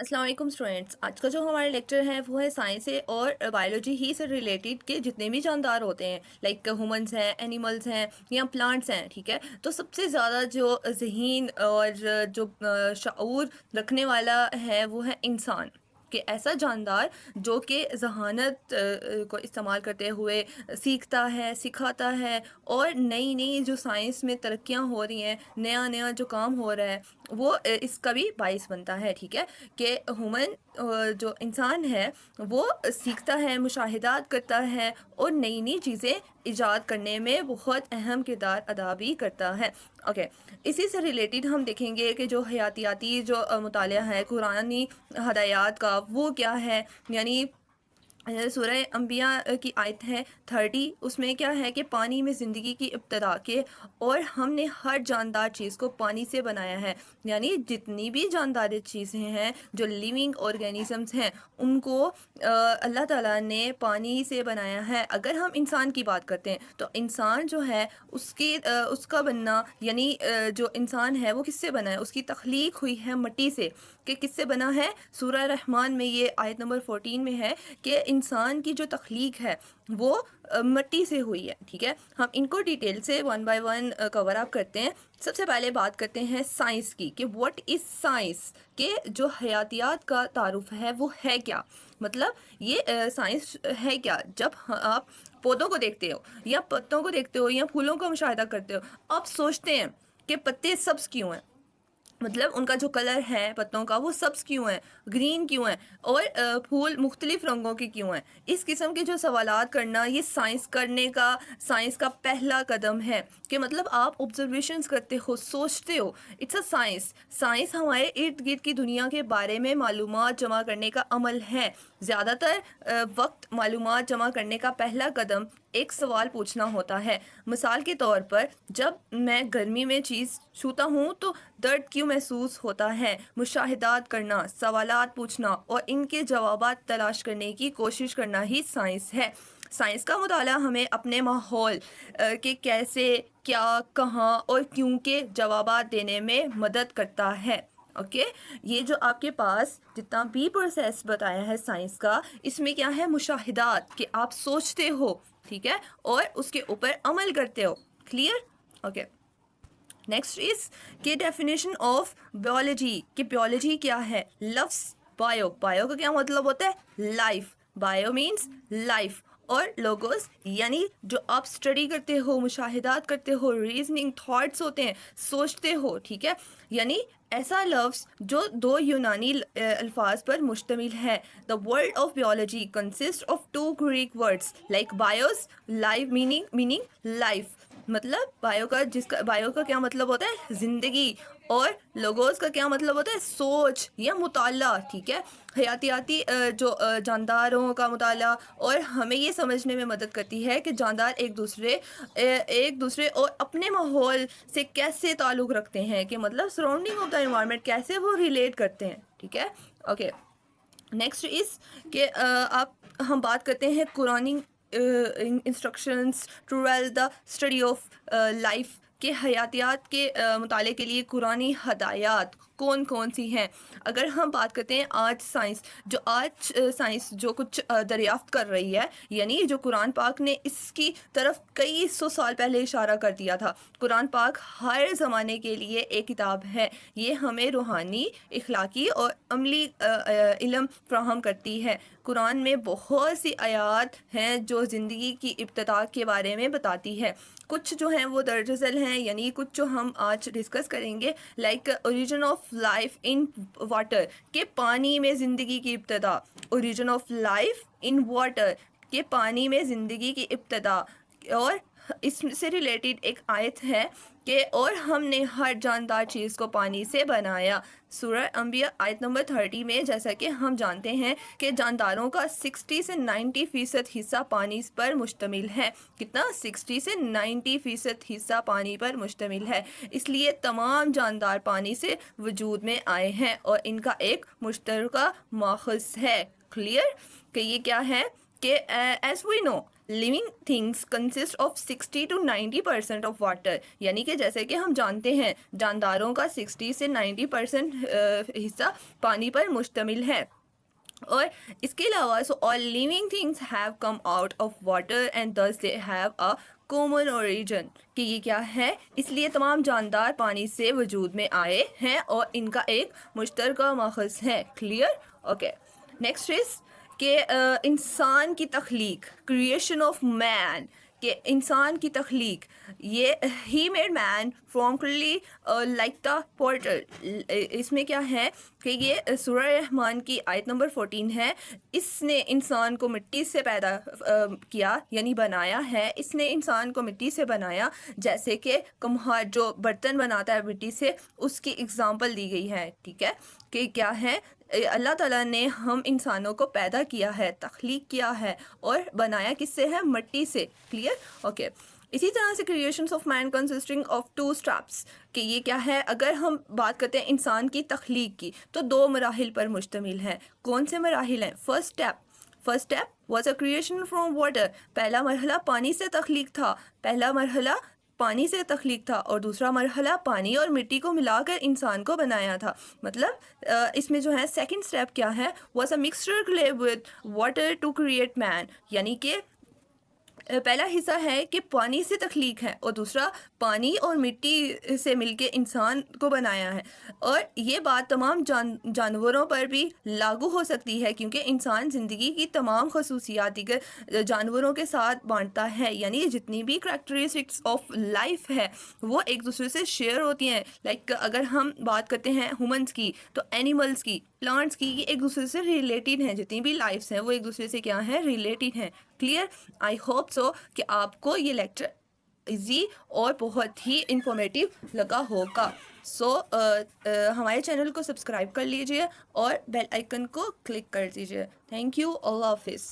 السلام علیکم اسٹوڈینٹس، آج کا جو ہمارا لیکچر ہے وہ ہے سائنس ہے اور بایولوجی ہی سے ریلیٹڈ کے جتنے بھی جاندار ہوتے ہیں، لائک ہیومنس ہیں، اینیملس ہیں یا پلانٹس ہیں. ٹھیک ہے، تو سب سے زیادہ جو ذہین اور جو شعور رکھنے والا ہے وہ ہے انسان، کہ ایسا جاندار جو کہ ذہانت کو استعمال کرتے ہوئے سیکھتا ہے، سکھاتا ہے، اور نئی نئی جو سائنس میں ترقیاں ہو رہی ہیں، نیا نیا جو کام ہو رہا ہے وہ اس کا بھی باعث بنتا ہے. ٹھیک ہے، کہ ہیومن جو انسان ہے وہ سیکھتا ہے، مشاہدات کرتا ہے اور نئی نئی چیزیں ایجاد کرنے میں بہت اہم کردار ادا بھی کرتا ہے. اوکے، اسی سے ریلیٹڈ ہم دیکھیں گے کہ جو حیاتیاتی جو مطالعہ ہے قرآنی ہدایات کا وہ کیا ہے. یعنی سورہ انبیاء کی آیت ہے 30، اس میں کیا ہے کہ پانی میں زندگی کی ابتدا کے، اور ہم نے ہر جاندار چیز کو پانی سے بنایا ہے. یعنی جتنی بھی جاندار چیزیں ہیں جو لیونگ آرگینزمس ہیں ان کو اللہ تعالیٰ نے پانی سے بنایا ہے. اگر ہم انسان کی بات کرتے ہیں تو انسان جو ہے اس کا بننا، یعنی جو انسان ہے وہ کس سے بنا ہے؟ اس کی تخلیق ہوئی ہے مٹی سے. کہ کس سے بنا ہے؟ سورہ رحمان میں یہ آیت نمبر 14 میں ہے کہ انسان کی جو تخلیق ہے وہ مٹی سے ہوئی ہے. ٹھیک ہے، ہم ان کو ڈیٹیل سے ون بائی ون کور اپ کرتے ہیں. سب سے پہلے بات کرتے ہیں سائنس کی، کہ واٹ از سائنس، کہ جو حیاتیات کا تعارف ہے وہ ہے کیا. مطلب یہ سائنس ہے کیا. جب آپ پودوں کو دیکھتے ہو یا پتوں کو دیکھتے ہو یا پھولوں کا مشاہدہ کرتے ہو، آپ سوچتے ہیں کہ پتے سبز کیوں ہیں، مطلب ان کا جو کلر ہے پتوں کا وہ سبز کیوں ہے، گرین کیوں ہے، اور پھول مختلف رنگوں کے کیوں ہیں. اس قسم کے جو سوالات کرنا یہ سائنس کا پہلا قدم ہے. کہ مطلب آپ آبزرویشنز کرتے ہو، سوچتے ہو. اٹس اے سائنس ہمارے ارد گرد کی دنیا کے بارے میں معلومات جمع کرنے کا عمل ہے. زیادہ تر وقت معلومات جمع کرنے کا پہلا قدم ایک سوال پوچھنا ہوتا ہے. مثال کے طور پر جب میں گرمی میں چیز چھوتا ہوں تو درد کیوں محسوس ہوتا ہے. مشاہدات کرنا، سوالات پوچھنا اور ان کے جوابات تلاش کرنے کی کوشش کرنا ہی سائنس ہے. سائنس کا مطالعہ ہمیں اپنے ماحول کے کیسے، کیا، کہاں اور کیوں کے جوابات دینے میں مدد کرتا ہے. اوکے، یہ جو آپ کے پاس جتنا بھی پروسیس بتایا ہے سائنس کا، اس میں کیا ہے؟ مشاہدات، کہ آپ سوچتے ہو، ٹھیک ہے، اور اس کے اوپر عمل کرتے ہو. کلیئر؟ اوکے، نیکسٹ از کہ ڈیفینیشن آف بیولوجی، کہ بیولوجی کیا ہے. لفظ بایو کا کیا مطلب ہوتا ہے؟ لائف. Bio means life. اور لوگوس یعنی جو آپ اسٹڈی کرتے ہو، مشاہدات کرتے ہو، ریزننگ تھاٹس ہوتے ہیں، سوچتے ہو. ٹھیک ہے، یعنی ایسا لفظ جو دو یونانی الفاظ پر مشتمل ہے. The world of biology consist of two Greek words like BIOS, life meaning life. مطلب بایو کا کیا مطلب ہوتا ہے؟ زندگی. اور لوگوس کا کیا مطلب ہوتا ہے؟ سوچ یا مطالعہ. ٹھیک ہے، حیاتیاتی جو جانداروں کا مطالعہ، اور ہمیں یہ سمجھنے میں مدد کرتی ہے کہ جاندار ایک دوسرے اور اپنے ماحول سے کیسے تعلق رکھتے ہیں، کہ مطلب سراؤنڈنگ آف دا انوائرمنٹ کیسے وہ ریلیٹ کرتے ہیں. ٹھیک ہے، اوکے. نیکسٹ از کہ ہم بات کرتے ہیں قرآنی instructions to the study of life, کے حیاتیات کے مطالعے کے لیے قرآنی ہدایات کون کون سی ہیں. اگر ہم بات کرتے ہیں آج سائنس جو کچھ دریافت کر رہی ہے، یعنی جو قرآن پاک نے اس کی طرف کئی سو سال پہلے اشارہ کر دیا تھا. قرآن پاک ہر زمانے کے لیے ایک کتاب ہے. یہ ہمیں روحانی، اخلاقی اور عملی علم فراہم کرتی ہے. قرآن میں بہت سی آیات ہیں جو زندگی کی ابتدا کے بارے میں بتاتی ہے. کچھ جو ہیں وہ درج ذیل ہیں، یعنی کچھ جو ہم آج ڈسکس کریں گے، like origin of life in water, کہ پانی میں زندگی کی ابتدا. Origin of life in water, کہ پانی میں زندگی کی ابتدا. اور اس سے ریلیٹڈ ایک آیت ہے کہ اور ہم نے ہر جاندار چیز کو پانی سے بنایا. سورہ انبیاء آیت نمبر 30 میں جیسا کہ ہم جانتے ہیں کہ جانداروں کا 60 سے 90% حصہ پانی پر مشتمل ہے. کتنا؟ 60 سے 90% حصہ پانی پر مشتمل ہے. اس لیے تمام جاندار پانی سے وجود میں آئے ہیں اور ان کا ایک مشترکہ ماخذ ہے. کلیئر؟ کہ یہ کیا ہے؟ کہ as we know living things consist of 60 to 90% of water, یعنی کہ جیسے کہ ہم جانتے ہیں جانداروں کا 60 سے 90% حصہ پانی پر مشتمل ہے. اور اس کے علاوہ so all living things have come out of water and thus they have a common origin, کہ یہ کیا ہے, اس لیے تمام جاندار پانی سے وجود میں آئے ہیں اور ان کا ایک مشترکہ ماخذ ہے. کلیئر؟ اوکے. نیکسٹ از کہ انسان کی تخلیق, کریشن آف مین, کہ انسان کی تخلیق, یہ ہی میڈ مین فرام کلی لائک دا پورٹل. اس میں کیا ہے کہ یہ سورہ رحمان کی آیت نمبر 14 ہے. اس نے انسان کو مٹی سے پیدا کیا یعنی بنایا ہے. اس نے انسان کو مٹی سے بنایا, جیسے کہ کمہار جو برتن بناتا ہے مٹی سے, اس کی اگزامپل دی گئی ہے. ٹھیک ہے کہ کیا ہے, اللہ تعالیٰ نے ہم انسانوں کو پیدا کیا ہے, تخلیق کیا ہے اور بنایا کس سے ہے, مٹی سے. کلیئر؟ اوکے. اسی طرح سے creations of man consisting of 2 steps, کہ یہ کیا ہے, اگر ہم بات کرتے ہیں انسان کی تخلیق کی تو 2 مراحل پر مشتمل ہے. کون سے مراحل ہیں؟ First step was a creation from water, پہلا مرحلہ پانی سے تخلیق تھا, پہلا مرحلہ پانی سے تخلیق تھا, اور دوسرا مرحلہ پانی اور مٹی کو ملا کر انسان کو بنایا تھا. مطلب اس میں جو ہے سیکنڈ اسٹیپ کیا ہے, was a mixture clay with water to create man, یعنی کہ پہلا حصہ ہے کہ پانی سے تخلیق ہے اور دوسرا پانی اور مٹی سے مل کے انسان کو بنایا ہے. اور یہ بات تمام جانوروں پر بھی لاگو ہو سکتی ہے, کیونکہ انسان زندگی کی تمام خصوصیات دیگر جانوروں کے ساتھ بانٹتا ہے, یعنی جتنی بھی کریکٹرسٹکس آف لائف ہے وہ ایک دوسرے سے شیئر ہوتی ہیں. لائک اگر ہم بات کرتے ہیں ہیومنس کی تو اینیملس کی, پلانٹس کی, یہ ایک دوسرے سے ریلیٹڈ ہیں. جتنی بھی لائفس ہیں وہ ایک دوسرے سے کیا ہیں, ریلیٹڈ ہیں. کلیئر؟ آئی ہوپ سو کہ آپ کو یہ لیکچر ایزی اور بہت ہی انفارمیٹیو لگا ہوگا. سو ہمارے چینل کو سبسکرائب کر لیجئے اور بیل آئیکن کو کلک کر دیجئے. Thank you. اللہ حافظ.